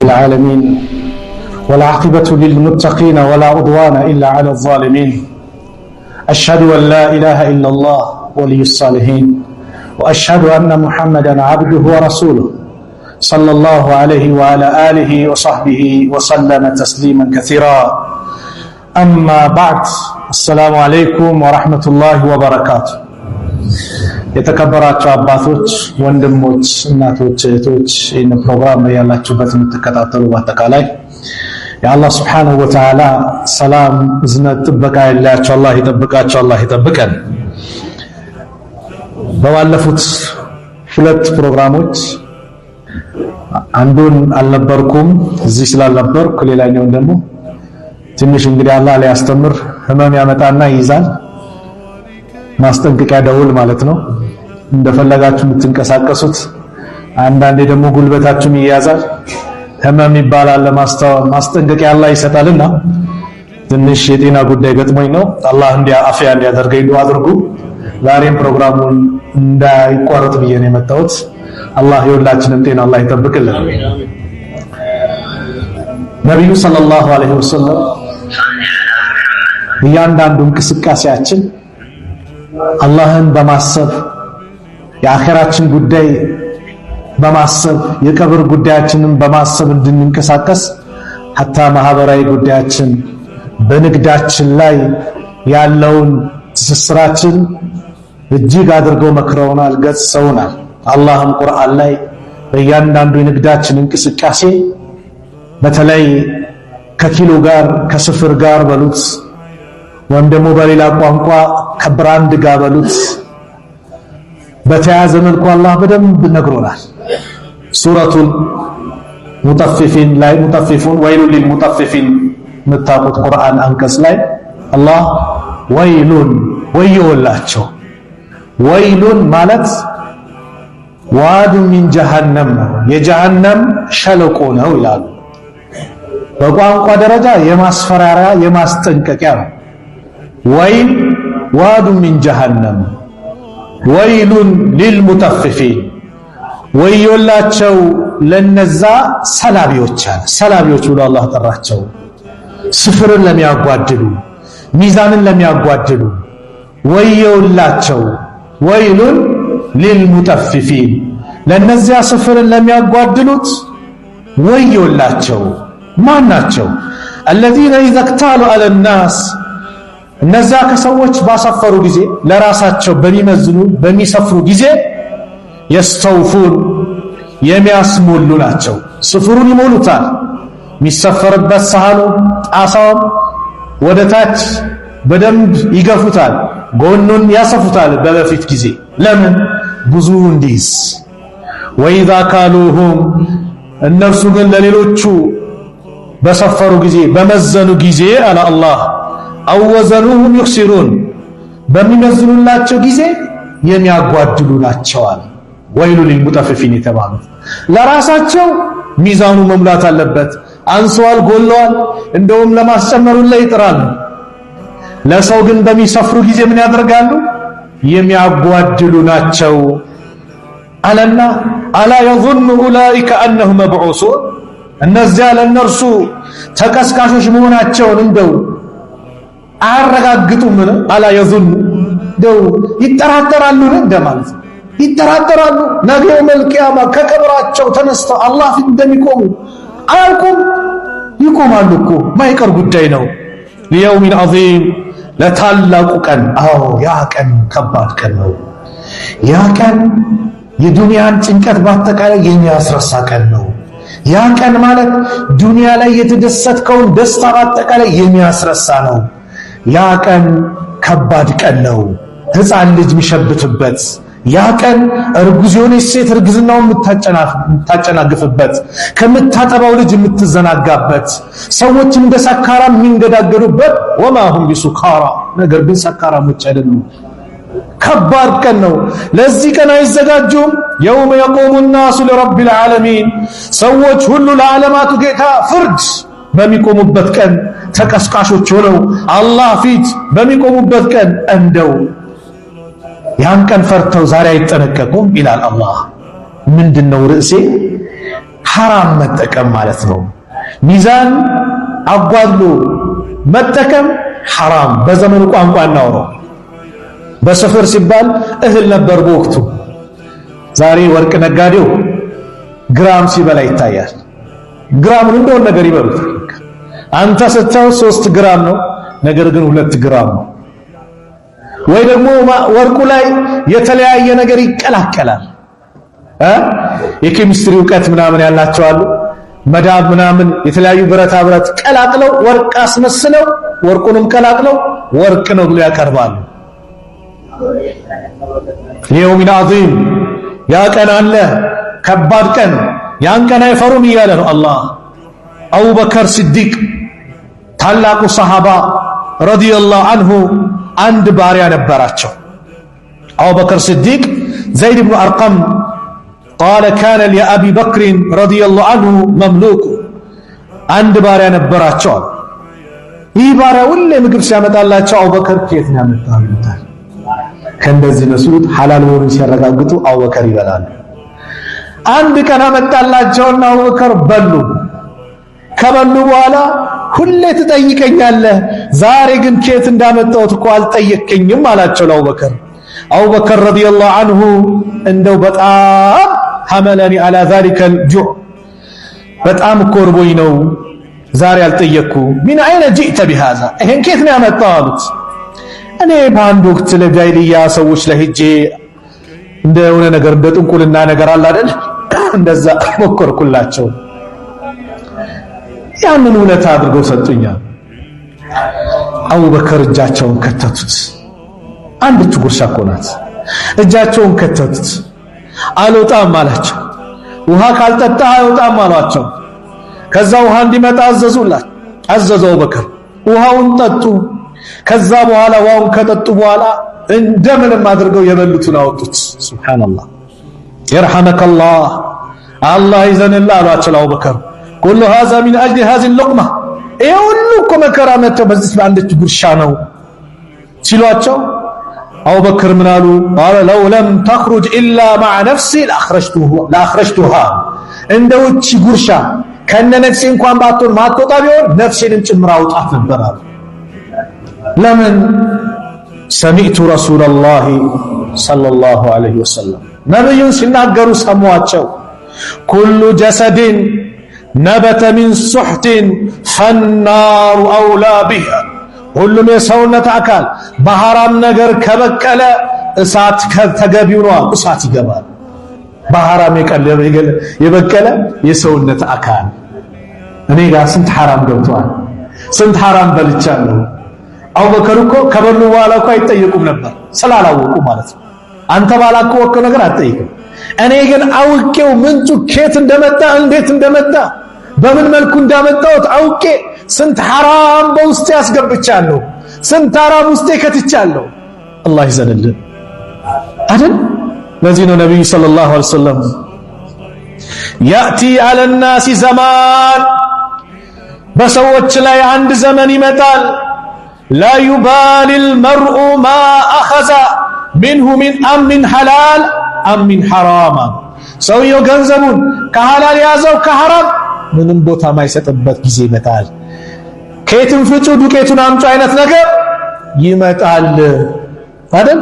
العالمين والعاقبة للمتقين ولا عدوان إلا على الظالمين أشهد أن لا إله إلا الله ولي الصالحين وأشهد أن محمدا عبده ورسوله صلى الله عليه وعلى آله وصحبه وسلم تسليما كثيرا أما بعد السلام عليكم ورحمة الله وبركاته የተከበራችሁ አባቶች ወንድሞች እናቶች እህቶች ይህን ፕሮግራም ያላችሁበት የምትከታተሉ በአጠቃላይ የአላህ Subhanahu Wa Ta'ala ሰላም እዝነት ጥበቃ ያላችሁ አላህ ይጠብቃችሁ አላህ ይጠብቀን። በባለፉት ሁለት ፕሮግራሞች አንዱን አልነበርኩም እዚህ ስላልነበርኩ ሌላኛውን ደግሞ ትንሽ እንግዲህ አላህ ሊያስተምር ህመም ያመጣና ይይዛል ማስጠንቀቂያ ደውል ማለት ነው እንደፈለጋችሁ የምትንቀሳቀሱት አንዳንዴ ደግሞ ጉልበታችሁም ይያዛል ህመም ይባላል ማስጠንቀቂያ አላህ ይሰጣልና ትንሽ የጤና ጉዳይ ገጥሞኝ ነው አላህ አፍያ እንዲያደርገኝ ዱዓ አድርጉ ዛሬም ፕሮግራሙን እንዳይቋረጥ ብዬ ነው የመጣሁት አላህ የሁላችንም ጤና አላህ ይጠብቅልን ነብዩ ሰለላሁ ዐለይሂ ወሰለም እያንዳንዱ እንቅስቃሴያችን አላህን በማሰብ የአኺራችን ጉዳይ በማሰብ የቀብር ጉዳያችንን በማሰብ እንድንንቀሳቀስ hatta ማህበራዊ ጉዳያችን በንግዳችን ላይ ያለውን ትስስራችን እጅግ አድርገው መክረውናል ገጽሰውናል አላህም ቁርአን ላይ በእያንዳንዱ የንግዳችን እንቅስቃሴ በተለይ ከኪሎ ጋር ከስፍር ጋር በሉት ወይም ደግሞ በሌላ ቋንቋ ከብራንድ ጋር በሉት በተያዘ መልኩ አላህ በደንብ ነግሮናል ሱረቱል ሙጠፊፊን ላይ ሙጠፊፉን ወይሉን ሊልሙጠፊፊን መታቁት ቁርአን አንቀጽ ላይ አላህ ወይሉን ወዮላቸው ወይሉን ማለት ዋዱ ሚን ጀሃነም የጀሃነም ሸለቆ ነው ይላሉ በቋንቋ ደረጃ የማስፈራሪያ የማስጠንቀቂያ ነው ወይል ዋዱ ሚን ጀሃነም ወይሉን ሊልሙጠፊፊን ወዮላቸው ለነዛ ሰላቢዎች ብሎ አላህ ጠራቸው ስፍርን ለሚያጓድሉ ሚዛንን ለሚያጓድሉ ወዮላቸው ወይሉን ሊልሙጠፊፊን ለነዚያ ስፍርን ለሚያጓድሉት ወዮላቸው ማን ናቸው الذين اذا اكتالوا على الناس እነዛ ከሰዎች ባሰፈሩ ጊዜ ለራሳቸው በሚመዝኑ በሚሰፍሩ ጊዜ يستوفون የሚያስሞሉ ናቸው ስፍሩን ይሞሉታል የሚሰፈርበት ሳህኑ ጣሳው ወደታች በደንብ ይገፉታል ጎኑን ያሰፉታል በበፊት ጊዜ ለምን ብዙ እንዲስ وإذا كالوهم እነርሱ ግን ለሌሎቹ በሰፈሩ ጊዜ በመዘኑ ጊዜ አለ አላህ አወዘኑሁም ይخسرون በሚመዝኑላቸው ጊዜ የሚያጓድሉ ናቸዋል ወይሉ ሊልሙጠፊፊን የተባሉት ለራሳቸው ሚዛኑ መሙላት አለበት አንሷል ጎሏል እንደውም ለማስጨመሩ ላይ ይጥራሉ ለሰው ግን በሚሰፍሩ ጊዜ ምን ያደርጋሉ የሚያጓድሉ ናቸው አለና አላ يظن اولئك انهم مبعوثون እነዚያ ለነርሱ ተቀስቃሾች መሆናቸውን እንደው አረጋግጡም አላ يظن ደው ይጠራጠራሉ እንደማለት ይጠራጠራሉ ነገ መልቂያማ ከቀብራቸው ተነስተው አላህ ፊት እንደሚቆሙ አያውቁም ይቆማሉ እኮ ማይቀር ጉዳይ ነው ለየውም عظيم ለታላቁ ቀን አዎ ያ ቀን ከባድ ቀን ነው ያ ቀን የዱንያን ጭንቀት ባጠቃላይ የሚያስረሳ ቀን ነው ያ ቀን ማለት ዱንያ ላይ የተደሰትከውን ደስታ ባጠቃላይ የሚያስረሳ ነው ያ ቀን ከባድ ቀን ነው ህፃን ልጅ የሚሸብትበት ያ ቀን እርጉዝ የሆነች ሴት እርግዝናውን የምታጨናግፍበት ከምታጠባው ልጅ የምትዘናጋበት ሰዎች እንደ ሰካራም የሚንገዳገዱበት ወማ ሁም ቢሱካራ ነገር ግን ሰካራሞች አይደሉም ከባድ ቀን ነው ለዚህ ቀን አይዘጋጁም يوم يقوم الناس لرب العالمين ሰዎች ሁሉ ለዓለማቱ ጌታ ፍርድ በሚቆሙበት ቀን ተቀስቃሾች ሆነው አላህ ፊት በሚቆሙበት ቀን እንደው ያን ቀን ፈርተው ዛሬ አይጠነቀቁም ይላል አላህ ምንድነው ርዕሴ ሐራም መጠቀም ማለት ነው። ሚዛን አጓድሎ መጠቀም ሐራም። በዘመኑ ቋንቋ እናወራው። በስፍር ሲባል እህል ነበር በወቅቱ። ዛሬ ወርቅ ነጋዴው ግራም ሲበላ ይታያል። ግራሙን እንደው ነገር ይበሉት። አንተ ስታው 3 ግራም ነው፣ ነገር ግን 2 ግራም ነው። ወይ ደግሞ ወርቁ ላይ የተለያየ ነገር ይቀላቀላል። የኬሚስትሪ ዕውቀት ምናምን ያላቸው አሉ። መዳብ ምናምን የተለያዩ ብረታ ብረት ቀላቅለው ወርቅ አስመስለው ወርቁንም ቀላቅለው ወርቅ ነው ብለው ያቀርባሉ። የውሚን ዐዚም ያ ቀን አለ፣ ከባድ ቀን። ያን ቀን አይፈሩም እያለ ነው አላህ። አቡበከር ሲዲቅ ታላቁ ሰሃባ ረዲየላሁ ዐንሁ አንድ ባሪያ ነበራቸው። አቡበከር ሲዲቅ ዘይድ ብኑ አርቀም ቃለ ካነ ሊአቢ በክር ረዲየላሁ ዐንሁ መምሉክ፣ አንድ ባሪያ ነበራቸው አሉ። ይህ ባሪያ ሁሌ ምግብ ሲያመጣላቸው አቡበከር ከየት ነው ያመጣው ይሉታል። ከእንደዚህ መስሉት ሐላል መሆኑን ሲያረጋግጡ አቡበከር ይበላሉ። አንድ ቀን አመጣላቸውና አቡበከር በሉ። ከበሉ በኋላ ሁሌ ትጠይቀኛለህ፣ ዛሬ ግን ከየት እንዳመጣሁት እኮ አልጠየቀኝም አላቸው ለአቡበከር። አቡበከር ረዲየላሁ ዐንሁ እንደው በጣም ሐመለኒ አላ ዛሊከ አልጁዕ፣ በጣም እኮ እርቦኝ ነው ዛሬ አልጠየቅኩ። ሚን አይነ ጂእተ ቢሃዛ፣ ይሄን ከየት ነው ያመጣው አሉት። እኔ በአንድ ወቅት ለጃይልያ ሰዎች ላይ ሄጄ እንደሆነ ነገር እንደ ጥንቁልና ነገር አለ አይደል፣ እንደዛ ሞከርኩላቸው። ያንን ውለታ አድርገው ሰጡኛል። አቡበከር እጃቸውን ከተቱት። አንዲት ጉርሻ እኮ ናት። እጃቸውን ከተቱት። አልወጣም አላቸው። ውሃ ካልጠጣ አይወጣም አሏቸው። ከዛ ውሃ እንዲመጣ አዘዘው አቡበከር። ውሃውን ጠጡ። ከዛ በኋላ ውሃውን ከጠጡ በኋላ እንደምንም አድርገው የበሉትን አወጡት። ሱብሃንአላህ ይርሐመከላህ፣ አላህ ይዘንልህ አሏቸው አቡበከር። ኩሉ ሃዛ ሚን አጅሊ ሃዚሂ ሉቅማ፣ ይሄ ሁሉ እኮ መከራ መጥተው በዚህ በአንዲት ጉርሻ ነው ሲሏቸው አቡበክር ምን አሉ? ቃለ ለው ለም ተኽሩጅ ኢላ መዐ ነፍሲ ለአኽረጅቱሃ፣ እንደ ውጪ ጉርሻ ከነ ነፍሴ እንኳን ባትሆን ማትወጣ ቢሆን ነፍሴንም ጭምር አውጣት ነበር አሉ። ለምን? ሰሚዕቱ ረሱለላሂ ሰለላሁ ዐለይሂ ወሰለም ነብዩን ሲናገሩ ሰማዋቸው። ኩሉ ጀሰድን ነበተ ሚን ሱሕትን ፈናሩ አውላ ቢሃ፣ ሁሉም የሰውነት አካል በሐራም ነገር ከበቀለ እሳት ተገቢው ነው፣ እሳት ይገባል። በሐራም የበቀለ የሰውነት አካል እኔ ጋር ስንት ሐራም ገብቷል፣ ስንት ሐራም በልቻለሁ። አቡበከር እኮ ከበሉ በኋላ እኮ አይጠየቁም ነበር፣ ስላላወቁ ማለት ነው። አንተ ባላወቅከው ነገር አትጠይቅም። እኔ ግን አውቄው ምንጩ ከየት እንደመጣ እንዴት እንደመጣ በምን መልኩ እንዳመጣሁት አውቄ ስንት ሐራም በውስጤ ያስገብቻለሁ፣ ስንት ሐራም ውስጤ ከትቻለሁ። አላህ ይዘንልን አይደል? ለዚህ ነው ነብዩ ሰለላሁ ዐለይሂ ወሰለም ያእቲ አለ الناس ዘማን፣ በሰዎች ላይ አንድ ዘመን ይመጣል። ላ ዩባሊ المرء ما اخذ منه من حلال ام من حرام፣ ሰውየው ገንዘቡን ከሐላል ያዘው ከሐራም ምንም ቦታ ማይሰጥበት ጊዜ ይመጣል። ከየትም ፍጩ ዱቄቱን አምጪ አይነት ነገር ይመጣል አይደል?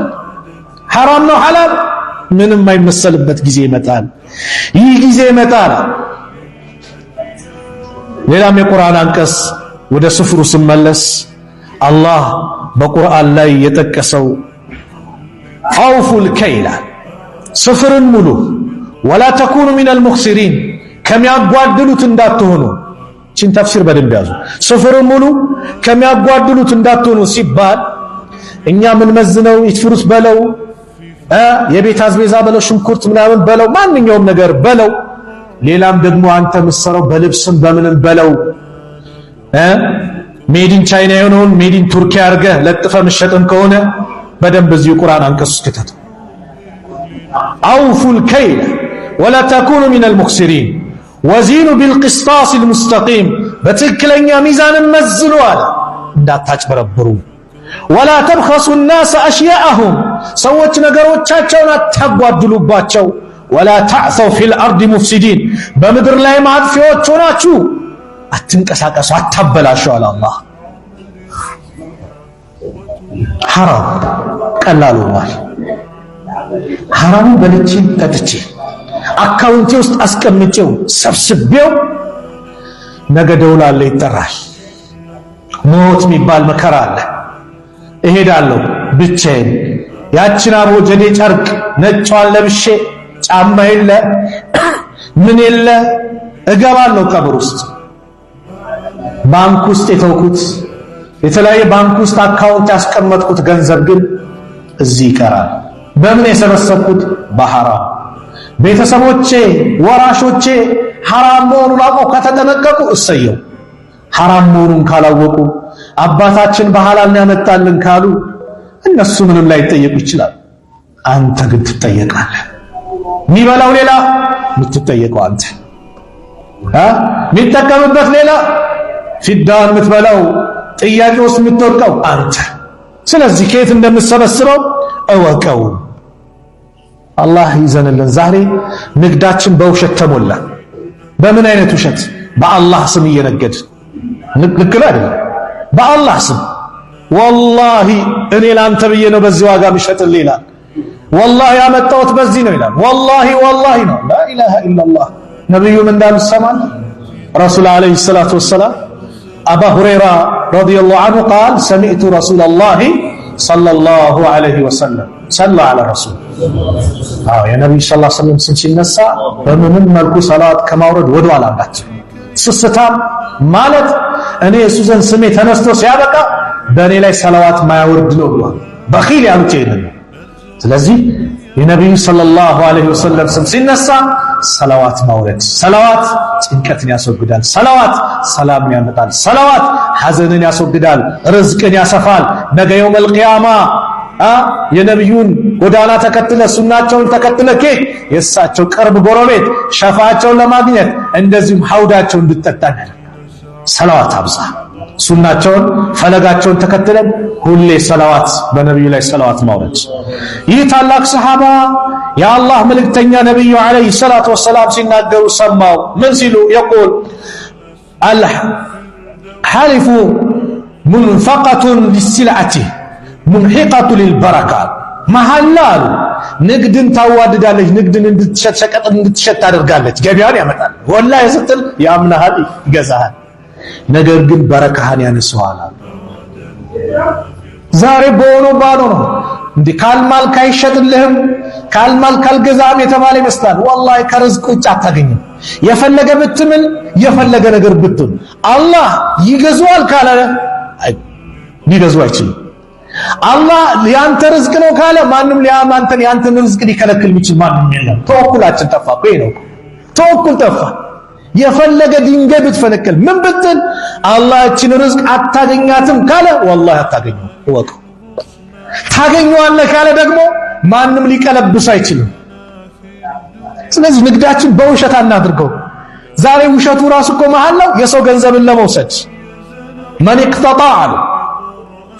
ሐራም ነው ሐላል ምንም የማይመሰልበት ጊዜ ይመጣል። ይህ ጊዜ ይመጣል። ሌላም የቁርአን አንቀጽ ወደ ስፍሩ ስመለስ አላህ በቁርአን ላይ የጠቀሰው አውፉል ከይላ፣ ስፍርን ሙሉ፣ ወላ ተኩኑ ሚነል ሙኽሲሪን፣ ከሚያጓድሉት እንዳትሆኑ። ቺን ተፍሲር በደንብ ያዙ። ስፍርን ሙሉ ከሚያጓድሉት እንዳትሆኑ ሲባል እኛ ምን መዝነው ይፍሩት በለው፣ የቤት አዝቤዛ በለው፣ ሽንኩርት ምናምን በለው፣ ማንኛውም ነገር በለው፣ ሌላም ደግሞ አንተ ምሰረው በልብስም በምንም በለው ሜዲን ቻይና የሆነውን ሜዲን ቱርኪያ አድርገህ ለጥፈ መሸጥም ከሆነ በደንብ እዚህ ቁርአን አንቀጽ ከተተ አውፉል ከይለ ወላ ተኩኑ ሚነል ሙኽሲሪን ወዚኑ ቢልቅስጣስ አልሙስተቂም፣ በትክክለኛ ሚዛንን መዝኑ አለ፣ እንዳታጭበረብሩ። ወላ ተብኸሱ الناس አሽያአሁም፣ ሰዎች ነገሮቻቸውን አታጓድሉባቸው። ولا تعثوا في الارض مفسدين በምድር ላይ ማጥፊዎች ሆናችሁ አትንቀሳቀሱ አታበላሹ አለ አላህ حرام ቀላል ሆኗል حرام በልቼ ጠጥቼ አካውንቴ ውስጥ አስቀምጬው ሰብስቤው ነገ ደውላለ ይጠራል ሞት የሚባል መከራ አለ እሄዳለሁ ብቻዬን ያችን አቦጀዴ ጨርቅ ነጯን ለብሼ ጫማ የለ ምን የለ እገባለሁ ቀብር ውስጥ ባንክ ውስጥ የተውኩት የተለያየ ባንክ ውስጥ አካውንት ያስቀመጥኩት ገንዘብ ግን እዚህ ይቀራል በምን የሰበሰብኩት በሐራም ቤተሰቦቼ ወራሾቼ ሐራም መሆኑን አውቀው ከተጠነቀቁ እሰየው ሐራም መሆኑን ካላወቁ አባታችን በሐላል ያመጣልን ካሉ እነሱ ምንም ላይ ጠየቁ ይችላል አንተ ግን ትጠየቃለህ ሚበላው ሌላ ምትጠየቀው አንተ ሚጠቀምበት ሌላ ፊዳን ምትበላው ጥያቄ ውስጥ ምትወርቀው አንተ ስለዚህ ከየት እንደምትሰበስበው እወቀው አላህ ይዘንልን ዛሬ ንግዳችን በውሸት ተሞላ በምን አይነት ውሸት በአላህ ስም እየነገድ ንግድ አይደለም በአላህ ስም والله እኔ ላንተ ብዬ ነው በዚህ ዋጋ ምሸጥልህ ይላል والله ያመጣሁት በዚህ ነው ይላል والله ነው لا اله الا الله ነብዩ ምን እንዳሉ ሰማን ረሱል አለይሂ ሰላቱ ወሰለም أبا هريرة رضي الله عنه قال سمعت رسول الله صلى الله عليه وسلم صلى على الرسول يا نبي صلى الله عليه وسلم ሲነሳ በምንም መልኩ ሰላት ከማውረድ ወደ ኋላ እንዳትል ስስታም ማለት እኔ ኢየሱስን ስሜ ተነስቶ ሲያበቃ በእኔ ላይ ሰላዋት ማያወርድ ነው ብሏል በኺል ያሉት ይሄን ስለዚህ የነብዩ ሰለላሁ ዐለይሂ ወሰለም ስም ሲነሳ ሰላዋት ማውረድ ሰላዋት ጭንቀትን ያስወግዳል ሰላዋት ሰላምን ያመጣል ሰላዋት ሐዘንን ያስወግዳል ርዝቅን ያሰፋል ነገ የውመል ቂያማ የነብዩን ጎዳና ተከትለ ሱናቸውን ተከትለ የሳቸው ቅርብ ጎረቤት ሸፋዓቸውን ለማግኘት እንደዚህም ሐውዳቸውን እንድትጠጣ ሰላዋት አብዛ ሱናቸውን ፈለጋቸውን ተከትለን ሁሌ ሰላዋት በነብዩ ላይ ሰላዋት ማውረድ ይህ ታላቅ ሰሃባ የአላህ መልእክተኛ ነብዩ አለይሂ ሰላቱ ወሰለም ሲናገሩ ሰማው ምን ሲሉ يقول الحلف منفقة للسلعة منحقة للبركة መሐላሉ ንግድን ታዋድዳለች ንግድን እንድትሸጥ እንድትሸጥ ታደርጋለች ገበያን ያመጣል ወላሂ ስትል ያምናሃል ይገዛሃል ነገር ግን በረካህን ያነሳዋል ዛሬ በሆነ ባዶ ነው እንዴ ካልማል ካይሸጥልህም ካልማል ካልገዛም የተባለ ይመስላል ወላሂ ከርዝቅ ውጭ አታገኝም የፈለገ ብትምል የፈለገ ነገር ብትል አላህ ይገዛዋል ካለ ሊገዛው አይችልም አላህ ያንተ ርዝቅ ነው ካለ ማንንም ሊያማንተን ያንተን ርዝቅ ሊከለክል የሚችል ማንንም የለም ተወኩላችን ጠፋ ነው ተወኩል ጠፋ የፈለገ ድንጋይ ብትፈነከል ምን ብትል አላህ እቺን ርዝቅ አታገኛትም ካለ ወላሂ አታገኘው ወቅ ታገኘዋለህ ካለ ደግሞ ማንንም ሊቀለብስ አይችልም ስለዚህ ንግዳችን በውሸት አናድርገው ዛሬ ውሸቱ ራሱ እኮ መሐላው የሰው ገንዘብን ለመውሰድ ማን ይቅጣጣ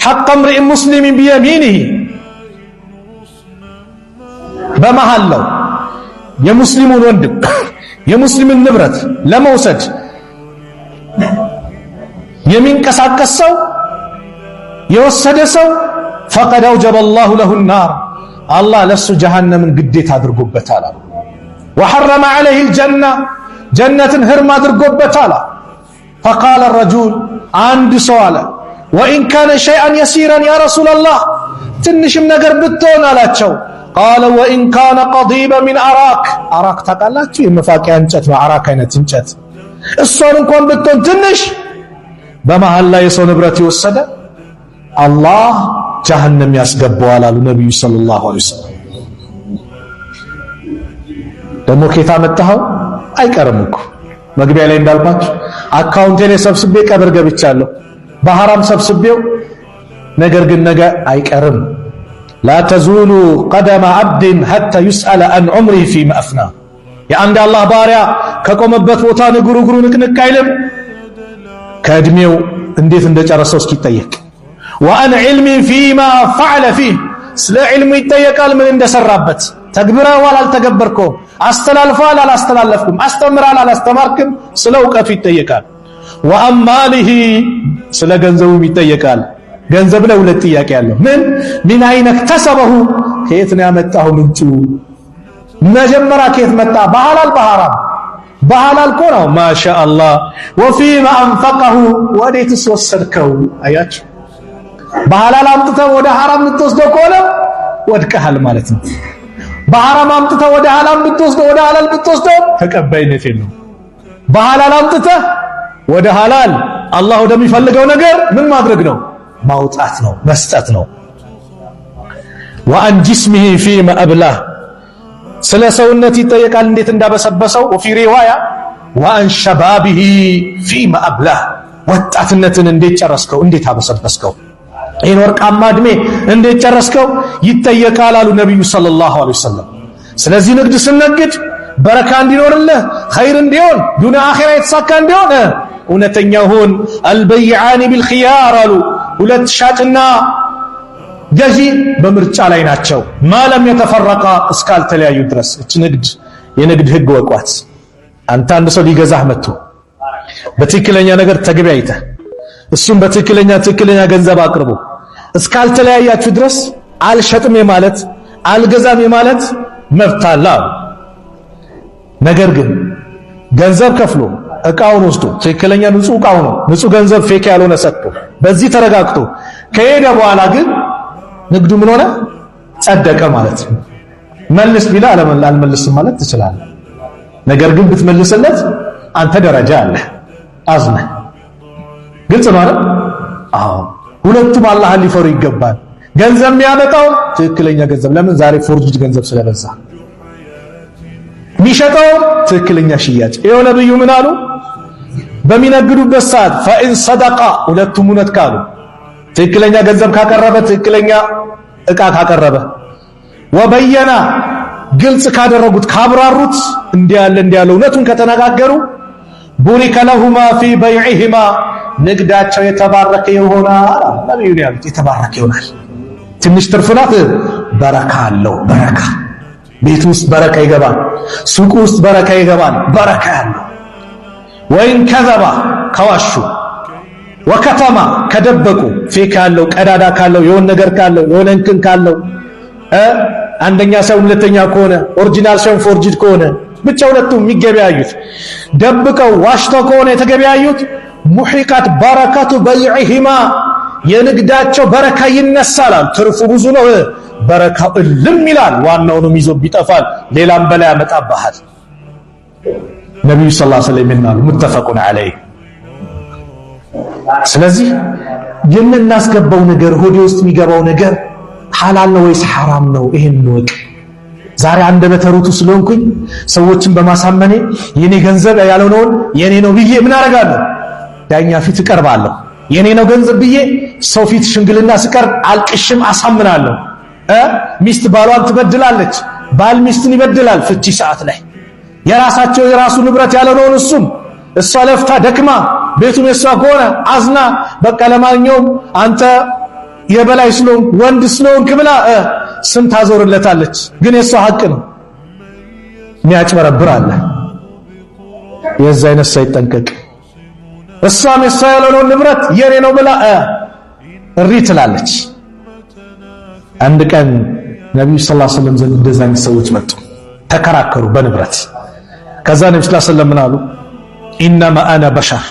حق امرئ مسلم بيمينه በመሐላው የሙስሊሙን ወንድም የሙስሊምን ንብረት ለመውሰድ የሚንቀሳቀስ ሰው የወሰደ ሰው فقد اوجب الله له النار الله ለሱ ጀሃነምን ግዴታ አድርጎበታል وحرم عليه الجنه جنትን ህርም አድርጎበታል فقال الرجل عند سؤال وان كان شيئا يسيرا يا رسول الله ትንሽም ነገር ብትሆን አላቸው قال وان كان قضيبا من አራክ ታውቃላችሁ የመፋቂያ እንጨት ነው አራክ አይነት እንጨት እሷን እንኳን ብትሆን ትንሽ በመሐላ የሰው ንብረት ይወሰደ አላህ ጀሃነም ያስገባዋል አሉ ነብዩ ሰለላሁ ዐለይሂ ወሰለም ደሞ ከታ መጣው አይቀርም እኮ መግቢያ ላይ እንዳልኳችሁ አካውንቴ ላይ ሰብስቤ ቀብር ገብቻለሁ በሐራም ሰብስቤው ነገር ግን ነገ አይቀርም لا تزول قدم عبد حتى يسأل عن عمره فيما أفنى يا عند الله باريا ከቆመበት ቦታ ንግሩግሩ ንቅንቅ አይልም ከእድሜው እንዴት እንደጨረሰው እስኪጠየቅ وعن علم فيما فعل فيه ስለ ዒልሙ ይጠየቃል ምን እንደሰራበት ተግብረዋል አልተገበርከው አስተላልፋል አላስተላለፍኩም አስተምራል አላስተማርኩም ስለ ዕውቀቱ ይጠየቃል ወአማሊሂ ስለ ገንዘቡም ይጠየቃል ገንዘብ ላይ ሁለት ጥያቄ አለው ምን አይነ ተሰበሁ ከየት ነው ያመጣው ምንጩ መጀመሪያ ከየት መጣ በሐላል በሐራም በሐላል ነው ማሻአላህ ወፊማ አንፈቀሁ ወዴትስ ወሰድከው አያችሁ በሐላል አምጥተው ወደ ሐራም የምትወስደው ከሆነ ወድቀሃል ማለት ነው በሐራም አምጥተው ወደ ሐላል የምትወስደው ወደ ሐላል የምትወስደው ተቀባይነት የለውም በሐላል አምጥተህ ወደ ሐላል አላህ ወደሚፈልገው ነገር ምን ማድረግ ነው ማውጣት ነው መስጠት ነው ወአን ጅስሚሂ ፊማ አብላህ ስለ ሰውነት ይጠየቃል እንዴት እንዳበሰበሰው ወፊ ሪዋያ ወአን ሸባቢሂ ፊማ አብላህ ወጣትነትን እንዴት ጨረስከው እንዴት አበሰበስከው ይህን ወርቃማ ዕድሜ እንዴት ጨረስከው ይጠየቃል አሉ ነብዩ ሰለላሁ ዐለይሂ ወሰለም ስለዚህ ንግድ ስነግድ በረካ እንዲኖርልህ ኸይር እንዲሆን ዱንያ አኺራ የተሳካ እንዲሆን እውነተኛው ሁን አልበይዓኒ ቢልኺያር አሉ ሁለት ሻጭና ገዢ በምርጫ ላይ ናቸው ማለም የተፈረቃ እስካልተለያዩ ድረስ እቺ የንግድ ህግ ወቋት አንተ አንድ ሰው ሊገዛህ መጥቶ በትክክለኛ ነገር ተገበያይተህ እሱም በትክክለኛ ገንዘብ አቅርቦ እስካልተለያያችሁ ድረስ አልሸጥም ማለት አልገዛም ማለት መብት አለ ነገር ግን ገንዘብ ከፍሎ እቃውን ወስዶ ትክክለኛ ንጹህ እቃው ነው ንጹህ ገንዘብ ፌክ ያልሆነ ሰጥቶ በዚህ ተረጋግቶ ከሄደ በኋላ ግን ንግዱ ምን ሆነ ጸደቀ ማለት ነው መልስ ቢላ አልመልስም ማለት ትችላለህ ነገር ግን ብትመልስለት አንተ ደረጃ አለ አዝነ ግልጽ ነው አይደል አዎ ሁለቱም አላህን ሊፈሩ ይገባል ገንዘብ የሚያመጣው ትክክለኛ ገንዘብ ለምን ዛሬ ፎርጅድ ገንዘብ ስለበዛ ሚሸጠው ትክክለኛ ሽያጭ ይሄው ነብዩ ምን አሉ በሚነግዱበት ሰዓት ፈኢን ሰደቃ ሁለቱም እውነት ካሉ ትክክለኛ ገንዘብ ካቀረበ ትክክለኛ ዕቃ ካቀረበ ወበየና ግልጽ ካደረጉት ካብራሩት እንዲያለ እውነቱን ከተነጋገሩ ቡሪከ ለሁማ ፊ በይዕሂማ ንግዳቸው የተባረከ ይሆናል ነብዩ ያሉት የተባረከ ይሆናል ትንሽ ትርፍናት በረካ አለው በረካ ቤት ውስጥ በረካ ይገባል ሱቅ ውስጥ በረካ ይገባል በረካ ያለው ወይን ከዘባ ከዋሹ ወከተማ ከደበቁ ፌክ ያለው ቀዳዳ ካለው የሆነ ነገር ካለው የሆነ እንክን ካለው አንደኛ ሰው ሁለተኛ ከሆነ ኦሪጂናል ሰው ፎርጅድ ከሆነ ብቻ ሁለቱም የሚገበያዩት ደብቀው ዋሽተው ከሆነ የተገበያዩት ሙሂቃት በረከቱ በይዕሂማ የንግዳቸው በረካ ይነሳላል ትርፉ ብዙ ነው በረካው እልም ይላል ዋናውንም ይዞ ቢጠፋል ሌላም በላይ ያመጣባሃል ነብዩ ሰለላሁ ዐለይሂ ወሰለም ይናሉ ሙተፈቁን ዐለይሂ ስለዚህ የምናስገባው ነገር ሆዴ ውስጥ የሚገባው ነገር ሐላል ነው ወይስ ሐራም ነው ይሄን ነው ዛሬ አንደበተ ርቱዕ ስለሆንኩኝ ሰዎችን በማሳመኔ የኔ ገንዘብ ያልሆነውን የኔ ነው ብዬ ምን አደርጋለሁ ዳኛ ፊት እቀርባለሁ የኔ ነው ገንዘብ ብዬ ሰው ፊት ሽንግልና ስቀርብ አልቅሽም አሳምናለሁ ሚስት ባሏን ትበድላለች ባል ሚስትን ይበድላል ፍቺ ሰዓት ላይ የራሱ ንብረት ያልሆነውን እሱም እሷ ለፍታ ደክማ ቤቱን የሷ ከሆነ አዝና በቃ ለማንኛውም አንተ የበላይ ስለሆን ወንድ ስለሆንክ ብላ ስም ታዞርለታለች ግን የሷ ሐቅ ነው የሚያጭበረብር አለ የዛ አይነት ሳይጠንቀቅ እሷም የሷ ያልሆነውን ንብረት የኔ ነው ብላ እሪ ትላለች አንድ ቀን ነብዩ ሰለላሁ ዐለይሂ ወሰለም ዘንድ እንደዛኝ ሰዎች መጡ ተከራከሩ በንብረት ከዛ ነብዩ ሰለላሁ ዐለይሂ ወሰለም አሉ ኢነማ አና በሸር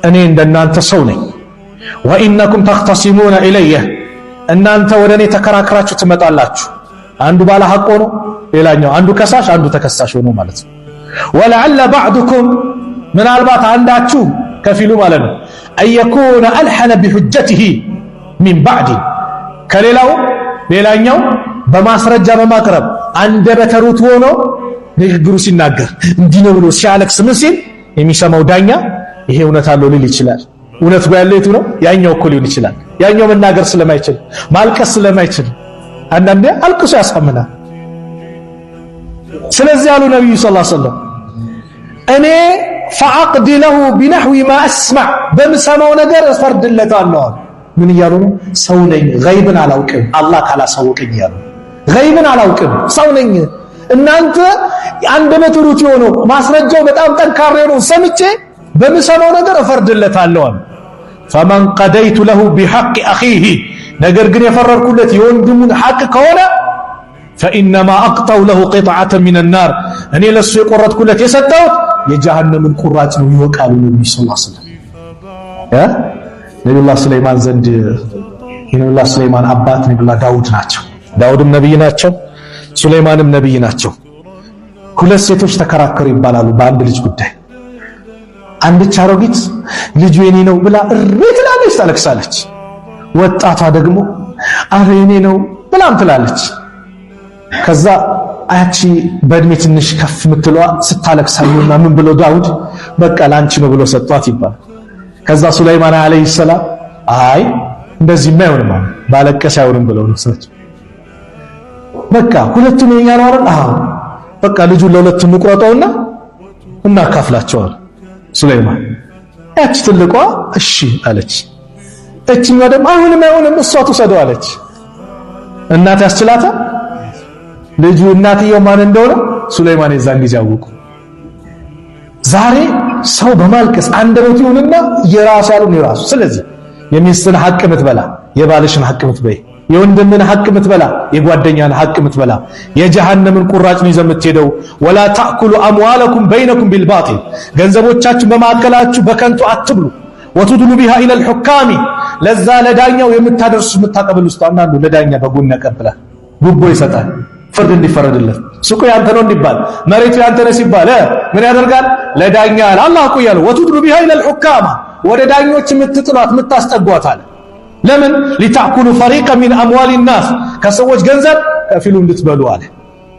እኔ እንደናንተ ሰው ነኝ ወኢነኩም ተኽተሲሙነ ኢለየ እናንተ ወደኔ ተከራክራችሁ ትመጣላችሁ አንዱ ባለ ሐቅ ሆኖ ሌላኛው አንዱ ከሳሽ አንዱ ተከሳሽ ሆኖ ማለት ነው ወለዐለ ባዕዱኩም ምናልባት አንዳችሁ ከፊሉ ማለት ነው አየኩነ አልሐነ ቢሁጀቲሂ ሚን ባዕድ ሌላኛው በማስረጃ በማቅረብ አንደበተ ርቱዕ ሆኖ ንግግሩ ሲናገር እንዲህ ነው ብሎ ሲያለቅስ ምን ሲል የሚሰማው ዳኛ ይሄ እውነት አለው ሊል ይችላል እውነት ያለው የቱ ነው ያኛው እኮ ሊሆን ይችላል ያኛው መናገር ስለማይችል ማልቀስ ስለማይችል አንዳንዴ አልቅሶ ያሳምናል ስለዚህ አሉ ነብዩ ሰለላሁ ዐለይሂ ወሰለም እኔ فعقد له بنحو ما اسمع በምሰማው ነገር እፈርድለታለሁ ምን ይያሉ ነው ሰው ነኝ ገይብን አላውቅም አላህ ካላሳወቀኝ ይያሉ ገይብን አላውቅም ሰው ነኝ እናንተ አንደበቱ ሩት የሆነው ማስረጃው በጣም ጠንካራ ነው ሰምቼ በምሰማው ነገር እፈርድለታለሁ አለ። فمن قضيت له بحق اخيه ነገር ግን የፈረድኩለት የወንድሙን ሐቅ ከሆነ فانما اقطع له قطعه من النار እኔ ለሱ የቆረጥኩለት የሰጠሁት የጀሃነምን ቁራጭ ነው ይወቃሉ ነብዩ ሰለላሁ ዐለይሂ ወሰለም። ነብዩላህ ሱለይማን ዘንድ የነብዩላህ ሱለይማን አባት ነብዩላህ ዳውድ ናቸው። ዳውድም ነብይ ናቸው፣ ሱለይማንም ነብይ ናቸው። ሁለት ሴቶች ተከራከሩ ይባላሉ በአንድ ልጅ ጉዳይ። አንዲት አሮጊት ልጁ የኔ ነው ብላ እሪ ትላለች፣ ታለቅሳለች። ወጣቷ ደግሞ አረ የኔ ነው ብላም ትላለች። ከዛ አያቺ በእድሜ ትንሽ ከፍ ምትለዋ ስታለቅሳዩና ምን ብሎ ዳውድ በቃ ላንቺ ነው ብሎ ሰጧት ይባላል። ከዛ ሱለይማን አለይሂ ሰላም አይ እንደዚህማ አይሆንም ባለቀስ አይሆንም ብለው ነው ሰዎች በቃ ሁለቱም የኛ ነው አይደል? አዎ በቃ ልጁን ለሁለቱም እንቁረጠውና እናካፍላቸዋል። ሱለይማን ያቺ ትልቋ እሺ አለች። እቺኛዋ ደግሞ አይሆንም እሷ ትወስደው አለች። እናት ያስችላታ ልጁ እናትየው ማን እንደሆነ ሱለይማን የዛን ጊዜ አወቁ። ዛሬ ሰው በማልቀስ አንደበቱ ይሁንና የራሱ ያሉን የራሱ። ስለዚህ የሚስትን ሐቅ ምትበላ የባልሽን ሐቅ ምትበይ፣ የወንድምን ሐቅ ምትበላ የጓደኛን ሐቅ ምትበላ የጀሃነምን ቁራጭ ነው የምትሄደው። ወላ ተአኩሉ አምዋለኩም በይነኩም ቢልባጢል ገንዘቦቻችሁ በማከላችሁ በከንቱ አትብሉ። ወትድሉ ቢሃ ኢለል ሁካሚ ለዛ ለዳኛው የምታደርሱ የምታቀበሉ ውስጥ አንዳንዱ ለዳኛ በጎን ያቀብላል፣ ጉቦ ይሰጣል ፍርድ እንዲፈረድለት። ሱቁ ያንተ ነው እንዲባል መሬቱ ያንተ ነው ሲባል ምን ያደርጋል? ለዳኛ አላህ እኮ ያለው ወትድሉ ቢሃ ኢለል ሁካማ ወደ ዳኞች የምትጥሏት የምታስጠጓታል። ለምን? ሊታኩሉ ፈሪቀ ሚን አምዋል الناس ከሰዎች ገንዘብ ከፊሉ እንድትበሉ አለ።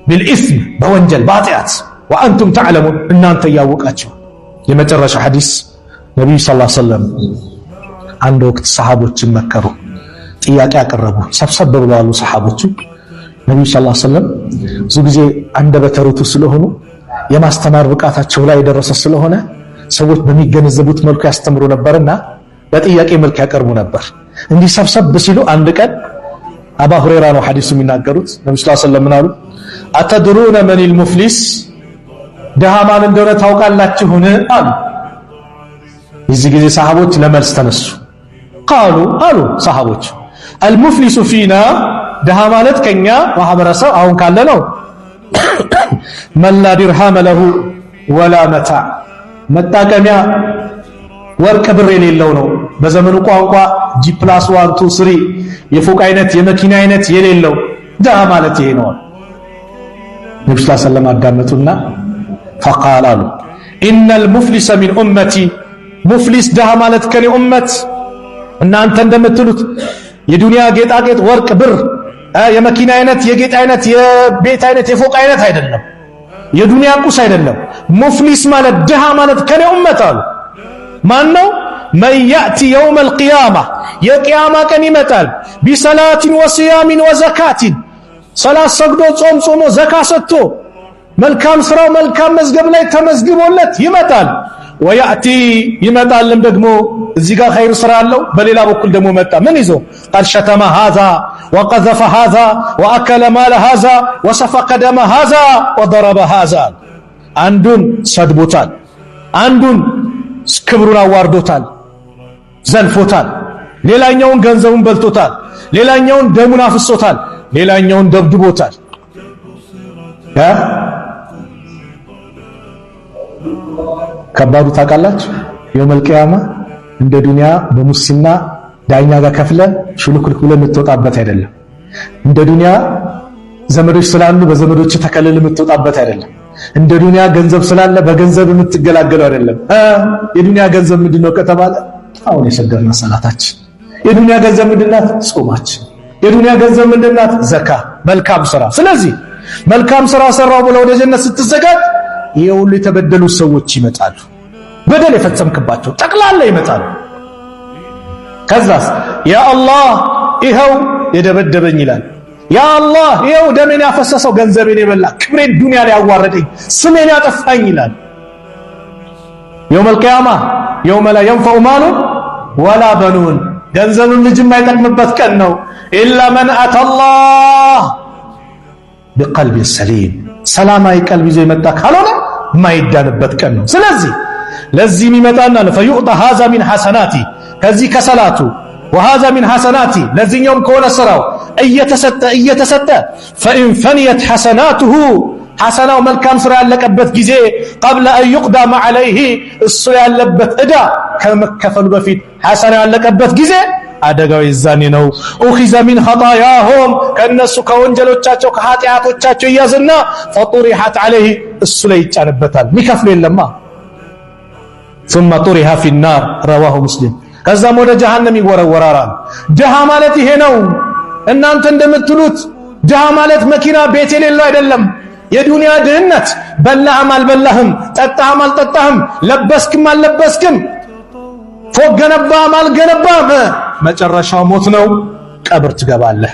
بالإثم በወንጀል ባጢአት ወአንቱም ተዕለሙን እናንተ ያወቃችሁ። የመጨረሻ ሐዲስ ነብዩ ሰለላሁ ዐለይሂ ወሰለም አንድ ወቅት ሰሃቦችን መከሩ፣ ጥያቄ አቀረቡ። ሰብሰብ ብለው አሉ ሰሃቦቹ ነብዩ ሰለላሁ ዐለይሂ ወሰለም ብዙ ጊዜ አንደበተ ርቱዕ ስለሆኑ የማስተማር ብቃታቸው ላይ የደረሰ ስለሆነ ሰዎች በሚገነዘቡት መልኩ ያስተምሩ ነበርና በጥያቄ መልክ ያቀርቡ ነበር። እንዲህ ሰብሰብ ሲሉ አንድ ቀን አባ ሁረይራ ነው ሐዲሱ የሚናገሩት ነብዩ ሰለላሁ ዐለይሂ ወሰለም አሉ አተድሩነ መኒል ሙፍሊስ ደሃ ማን እንደሆነ ታውቃላችሁን አሉ። እዚህ ጊዜ ሰሃቦች ለመልስ ተነሱ። ቃሉ አሉ ሰሃቦች አልሙፍሊሱ ፊና ደሃ ማለት ከኛ ማህበረሰብ አሁን ካለ ነው መላ ዲርሃም ለሁ ወላ መታዕ መጣቀሚያ ወርቅ ብር የሌለው ነው። በዘመኑ ቋንቋ G+1 2 3 የፎቅ አይነት የመኪና አይነት የሌለው ደሃ ማለት ይሄ ነው። ነብዩ ሰለላሁ ዐለይሂ ወሰለም አዳመጡና فقال አሉ ان المفلس من امتي ሙፍሊስ ደሃ ማለት ከኔ ኡመት እናንተ እንደምትሉት የዱንያ ጌጣጌጥ ወርቅ ብር የመኪና አይነት የጌጥ አይነት የቤት አይነት የፎቅ አይነት አይደለም፣ የዱንያ ቁስ አይደለም። ሙፍሊስ ማለት ደሃ ማለት ከኔ ኡመት አሉ ማን ነው? من يأتي يوم القيامة የቂያማ ቀን ይመጣል ቢሰላቲን ወሲያሚን ወዘካቲን ሰላት ሰግዶ ጾም ጾሞ ዘካ ሰጥቶ መልካም ስራው መልካም መዝገብ ላይ ተመዝግቦለት ይመጣል። ወያቲ ይመጣልም ደግሞ እዚህ ጋር ኸይር ስራ አለው፣ በሌላ በኩል ደግሞ መጣ ምን ይዞ قال شتم هذا وقذف هذا واكل مال هذا وسفك دم هذا وضرب هذا አንዱን ሰድቦታል፣ አንዱን ክብሩን አዋርዶታል፣ ዘልፎታል፣ ሌላኛውን ገንዘቡን በልቶታል፣ ሌላኛውን ደሙን አፍሶታል፣ ሌላኛውን ደብድቦታል። ከባዱ ታውቃላችሁ የውመል ቂያማ እንደ ዱንያ በሙስና ዳኛ ጋር ከፍለ ሹልክልክ ብለ የምትወጣበት አይደለም። እንደ ዱንያ ዘመዶች ስላሉ በዘመዶች ተከለል የምትወጣበት አይደለም። እንደ ዱንያ ገንዘብ ስላለ በገንዘብ የምትገላገለው አይደለም። የዱንያ ገንዘብ ምንድነው ከተባለ አሁን የሰገድነው ሰላታችን። የዱንያ ገንዘብ ምንድናት? ጾማችን። የዱንያ ገንዘብ ምንድናት? ዘካ፣ መልካም ስራ። ስለዚህ መልካም ስራ ሰራው ብለው ወደ ጀነት ስትዘጋጅ የሁሉ የተበደሉ ሰዎች ይመጣሉ፣ በደል የፈጸምክባቸው ጠቅላላ ይመጣሉ። ከዛስ ያ አላህ ይኸው የደበደበኝ ይላል፣ ያ አላህ ይኸው ደሜን ያፈሰሰው ገንዘቤን የበላ ክብሬን ዱንያ ላይ ያዋረደኝ ስሜን ያጠፋኝ ይላል። የውመል ቂያማ የውመ ላ የንፈዑ ማሉን ወላ በኑን ገንዘብም ልጅ የማይጠቅምበት ቀን ነው። ኢላ መን አተላህ ቢቀልቢን ሰሊም ሰላማዊ ቀልብ ይዞ የመጣ ካልሆነ ማይዳንበት ቀን ነው። ስለዚህ ለዚህ የሚመጣና فيعطى هذا من حسناتي ከዚህ ከሰላቱ وهذا من حسناتي ለዚህኛውም ከሆነ ስራው እየተሰጠ فإن فنيت حسناته ሐሰናው መልካም ስራ ያለቀበት ጊዜ قبل أن يقدم عليه እሱ ያለበት ዕዳ ከመከፈሉ በፊት ሐሰና ያለቀበት ጊዜ አደጋው ይዛኔ ነው። أخذ من خطاياهم ከነሱ ከወንጀሎቻቸው ከኃጢአቶቻቸው ይያዝና فطرحت عليه እሱ ላይ ይጫንበታል። ሚከፍሉ የለማ ثم طرح في النار رواه مسلم ከዛም ወደ ጀሃነም ይወረወራል። ድሃ ማለት ይሄ ነው። እናንተ እንደምትሉት ድሃ ማለት መኪና ቤት የሌለው አይደለም። የዱንያ ድህነት በላህም አልበላህም፣ ጠጣህም አልጠጣህም፣ ለበስክም አልለበስክም፣ ፎቅ ገነባህም አልገነባህም መጨረሻው ሞት ነው። ቀብር ትገባለህ።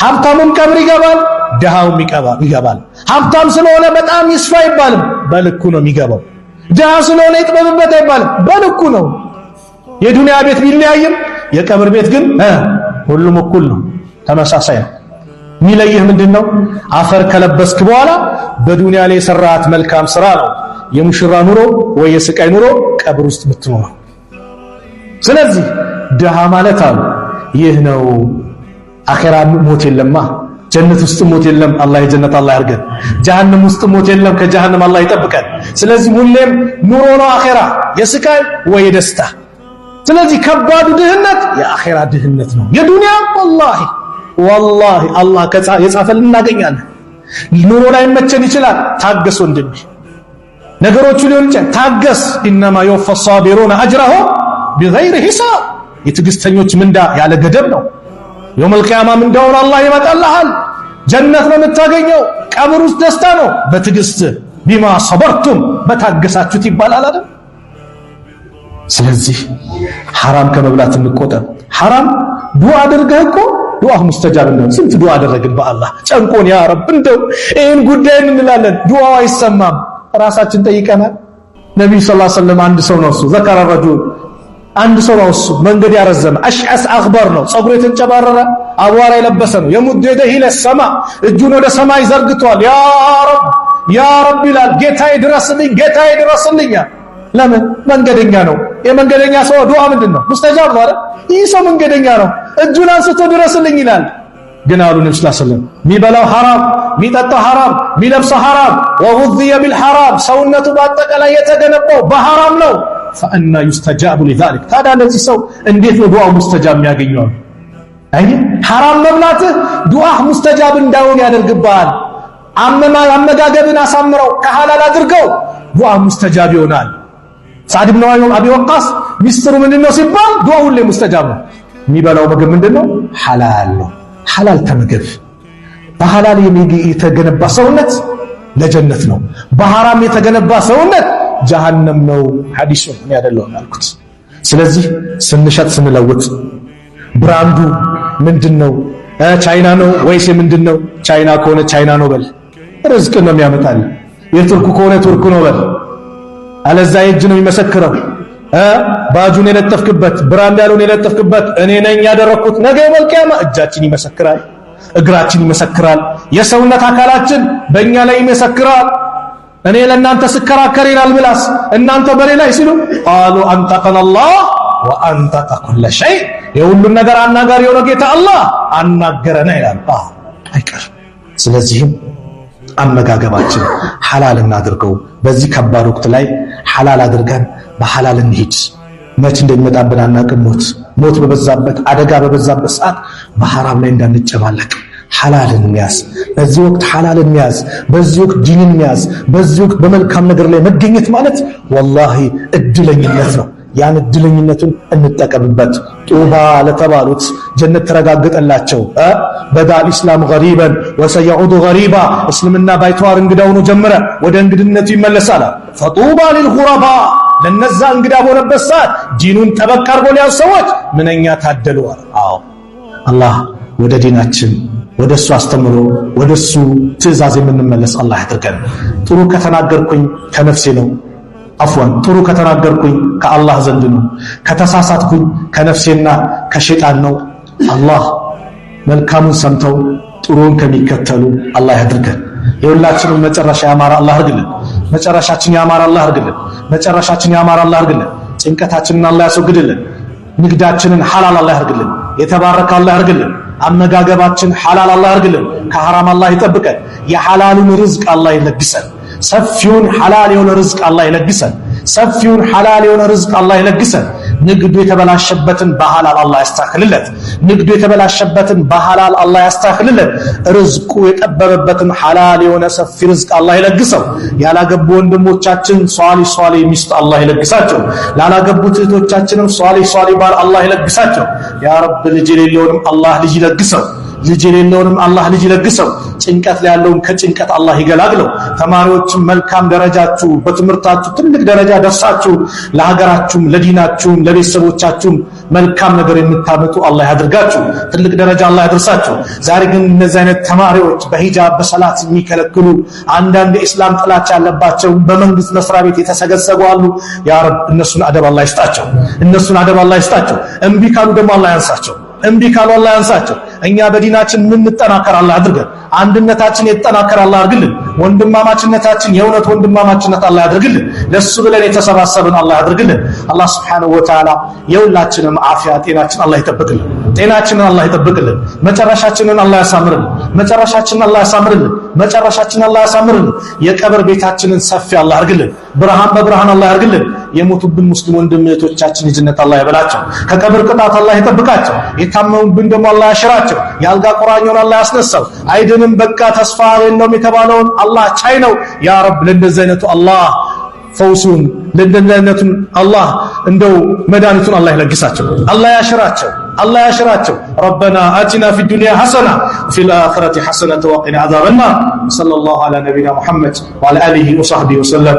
ሀብታሙም ቀብር ይገባል፣ ድሃውም ይገባል። ሀብታም ስለሆነ በጣም ይስፋ አይባልም፣ በልኩ ነው የሚገባው። ድሃ ስለሆነ ይጥበብበት አይባልም፣ በልኩ ነው። የዱንያ ቤት ቢለያይም የቀብር ቤት ግን ሁሉም እኩል ነው፣ ተመሳሳይ ነው። ሚለይህ ምንድነው? አፈር ከለበስክ በኋላ በዱንያ ላይ የሰራት መልካም ስራ ነው የሙሽራ ኑሮ ወይ የስቃይ ኑሮ ቀብር ውስጥ የምትኖረው። ስለዚህ ድሃ ማለት አሉ ይህ ነው። አኺራ ሞት የለማ፣ ጀነት ውስጥ ሞት የለም፣ አላህ የጀነት አላህ ያርገን። ጀሃነም ውስጥ ሞት የለም፣ ከጀሃነም አላህ ይጠብቀን። ስለዚህ ሁሌም ኑሮ ነው አኺራ፣ የስቃይ ወይ የደስታ። ስለዚህ ከባዱ ድህነት የአኺራ ድህነት ነው። የዱንያ ወላሂ አላህ የጻፈልን እናገኛለን። ኑሮ ላይ መቸን ይችላል፣ ታገስ ወንድሜ። ነገሮቹ ሊሆን ይችላል፣ ታገስ። ኢንማ يوفى الصابرون اجرهم بغير حساب የትዕግስተኞች ምንዳ ያለ ገደብ ነው። የውመል ቂያማ ምንዳውን አላህ ይመጣልሃል። ጀነት ነው የምታገኘው፣ ቀብር ውስጥ ደስታ ነው። በትዕግስት ቢማ ሰበርቱም በታገሳችሁት ይባላል አይደል? ስለዚህ ሐራም ከመብላት እንቆጠብ። ሐራም ዱዓ አድርገህ እኮ ዱዓ ሙስተጃብ ነው። ስንት ዱዓ አደረግን በአላህ ጨንቆን ያ ረብ እንደው ይሄን ጉዳይ እንላለን፣ ዱዓው አይሰማም። ራሳችን ጠይቀናል። ነብዩ ሰለላሁ ዐለይሂ ወሰለም አንድ ሰው ነው እሱ ዘከረ ረጁል አንድ ሰው ነው እሱ መንገድ ያረዘመ አሽዓስ አኽበር ነው፣ ጸጉሩ የተንጨባረረ አቧራ የለበሰ ነው። የሙድ የደህ ለሰማ እጁን ወደ ሰማይ ዘርግቷል። ያ ረብ ይላል፣ ጌታዬ ድረስልኝ። ለምን? መንገደኛ ነው። የመንገደኛ ሰው ዱዓ ምንድነው? ሙስተጃብ ነው አይደል? ይህ ሰው መንገደኛ ነው፣ እጁን አንስቶ ድረስልኝ ይላል። ግን አሉ ነብዩ ሰለላሁ ዐለይሂ ወሰለም ሚበላው ሐራም፣ ሚጠጣው ሐራም፣ ሚለብሰው ሐራም፣ ወጉዚየ ቢልሐራም ሰውነቱ በአጠቃላይ የተገነባው በሐራም ነው። ፈአና ዩስተጃቡ ሊዛሊክ ታዲያ ለዚህ ሰው እንዴት ነው ዱዓው ሙስተጃብ የሚያገኘው? አይ ሐራም መብላትህ ዱዓህ ሙስተጃብ እንዳይሆን ያደርግብሃል። አመጋገብን አሳምረው ከሐላል አድርገው ዱዓ ሙስተጃብ ይሆናል። ሳዕድ ብን አቢ ወቃስ ሚስጥሩ ምንድነው ሲባል ዱዓው ሁሌ ሙስተጃብ ነው። የሚበላው ምግብ ምንድነው? ሐላል ነው። ሐላል ተመገብ። በሐላል የተገነባ ሰውነት ለጀነት ነው፣ በሐራም የተገነባ ሰውነት ጀሃነም ነው። ሐዲሱ ምን ያደለው አልኩት። ስለዚህ ስንሸጥ ስንለውጥ ብራንዱ ምንድነው? ቻይና ነው ወይስ ምንድነው? ቻይና ከሆነ ቻይና ነው በል፣ ርዝቅ ነው የሚያመጣል። የቱርክ ከሆነ ቱርክ ነው በል፣ አለዛ እጅ ነው የሚመሰክረው። ባጁን የለጠፍክበት ብራንድ ያለውን የለጠፍክበት እኔ ነኝ ያደረኩት፣ ነገ መልቂያማ እጃችን ይመሰክራል፣ እግራችን ይመሰክራል፣ የሰውነት አካላችን በእኛ ላይ ይመሰክራል። እኔ ለእናንተ ስከራከር ይላል ምላስ፣ እናንተ በሌላ ሲሉ ቃሉ አንጠቀነ አላህ ወአንጠቀ ኩለ ሸይ፣ የሁሉን ነገር አናጋሪ የሆነ ጌታ አላህ አናገረና ይላል። አይቀር። ስለዚህም አመጋገባችን ሐላል እናድርገው። በዚህ ከባድ ወቅት ላይ ሐላል አድርገን በሐላል እንሂድ። መች እንደሚመጣብን አናውቅም። ሞት በበዛበት አደጋ በበዛበት ሰዓት በሐራም ላይ እንዳንጨማለቅ ሐላልን እንያዝ። በዚህ ወቅት ሐላልን እንያዝ። በዚህ ወቅት ዲንን እንያዝ። በዚህ ወቅት በመልካም ነገር ላይ መገኘት ማለት ወላሂ እድለኝነት ነው። ያን እድለኝነቱን እንጠቀምበት። ጡባ ለተባሉት ጀነት ተረጋገጠላቸው። በዳል ኢስላም ገሪበን ወሰየዑዱ ገሪባ፣ እስልምና ባይተዋር እንግዳ ሆኖ ጀመረ፣ ወደ እንግድነቱ ይመለሳል። ፈጡባ ሊልጉረባ፣ ለነዛ እንግዳ በሆነበት ሰዓት ዲኑን ጠበቅ አድርጎ ሊያዙ ሰዎች ምንኛ ታደሉ። አዎ አላህ ወደ ዲናችን ወደሱ አስተምሮ ወደሱ ትእዛዝ የምንመለስ አላህ ያድርገን። ጥሩ ከተናገርኩኝ ከነፍሴ ነው። አፍዋን ጥሩ ከተናገርኩኝ ከአላህ ዘንድ ነው። ከተሳሳትኩኝ ከነፍሴና ከሸይጣን ነው። አላህ መልካሙን ሰምተው ጥሩን ከሚከተሉ አላህ ያድርገን። የሁላችንም መጨረሻ ያማረ አላህ አድርግልን። መጨረሻችን ያማረ አላህ አድርግልን። መጨረሻችን ያማረ አላህ አድርግልን። ጭንቀታችንን አላህ ያስወግድልን። ንግዳችንን ሐላል አላህ ያርግልን። የተባረከ አላህ ያርግልን። አመጋገባችን ሐላል አላህ ያርግልን። ከሐራም አላህ ይጠብቀን። የሐላሉን ርዝቅ አላህ ይለግሰን። ሰፊውን ሐላል የሆነ ርዝቅ አላህ ይለግሰን። ሰፊውን ሐላል የሆነ ርዝቅ አላህ ይለግሰን። ንግዱ የተበላሸበትን በሐላል አላህ ያስተካክልለት። ንግዱ የተበላሸበትን በሐላል አላህ ያስተካክልለት። ርዝቁ የጠበበበትን ሐላል የሆነ ሰፊ ርዝቅ አላህ ይለግሰው። ያላገቡ ወንድሞቻችን ሷሊ ሚስት አላህ ይለግሳቸው። ላላገቡት እህቶቻችንም ሷሊ ባል አላህ ይለግሳቸው። ያ ረብ ልጅ የሌለውንም አላህ ልጅ ይለግሰው። ልጅ የሌለውንም አላህ ልጅ ይለግሰው። ጭንቀት ላይ ያለውን ከጭንቀት አላህ ይገላግለው። ተማሪዎችም መልካም ደረጃችሁ በትምህርታችሁ ትልቅ ደረጃ ደርሳችሁ ለሀገራችሁም ለዲናችሁም ለቤተሰቦቻችሁም መልካም ነገር የምታመጡ አላህ ያድርጋችሁ። ትልቅ ደረጃ አላህ ያደርሳችሁ። ዛሬ ግን እነዚህ አይነት ተማሪዎች በሂጃብ በሰላት የሚከለክሉ አንዳንድ የእስላም ጥላቻ ያለባቸው በመንግስት መስሪያ ቤት የተሰገሰጉ አሉ። ያ ረብ እነሱን አደብ አላህ ይስጣቸው። እነሱን አደብ አላህ ይስጣቸው። እምቢ ካሉ ደግሞ አላህ ያንሳቸው። እምቢ ካሉ አላህ ያንሳቸው። እኛ በዲናችን ምን እንጠናከር አላህ አድርገን። አንድነታችን የተጠናከረ አላህ አድርግልን። ወንድማማችነታችን የእውነት ወንድማማችነት አላህ ያድርግልን። ለሱ ብለን የተሰባሰብን አላህ ያድርግልን። አላህ Subhanahu Wa Ta'ala የሁላችንም አፊያ ጤናችን አላህ ይጠብቅልን። ጤናችንን አላህ ይጠብቅልን። መጨረሻችንን አላህ ያሳምርልን። መጨረሻችንን አላህ ያሳምርልን። መጨረሻችንን አላህ ያሳምርልን። የቀብር ቤታችንን ሰፊ አላህ ያድርግልን። ብርሃን በብርሃን አላህ ያድርግልን። የሞቱብን ሙስሊም ወንድም እህቶቻችን የጀነት አላህ ይበላቸው። ከቀብር ቅጣት አላህ ይጠብቃቸው። የታመሙብን ደግሞ አላህ ያሽራቸው። የአልጋ ቁራኛውን አላህ ያስነሳው። አይድንም በቃ ተስፋ የለውም የተባለውን አላህ ቻይ ነው። ያ ረብ ለእንደዚህ አይነቱ አላህ ፈውሱን ለእንደዚህ አይነቱ አላህ እንደው መድኃኒቱን አላህ ይለግሳቸው። አላህ ያሽራቸው። الله يشراቸው. ربنا آتنا في الدنيا حسنة وفي الآخرة حسنة وقنا عذاب النار. صلى الله على نبينا محمد وعلى آله وصحبه وسلم.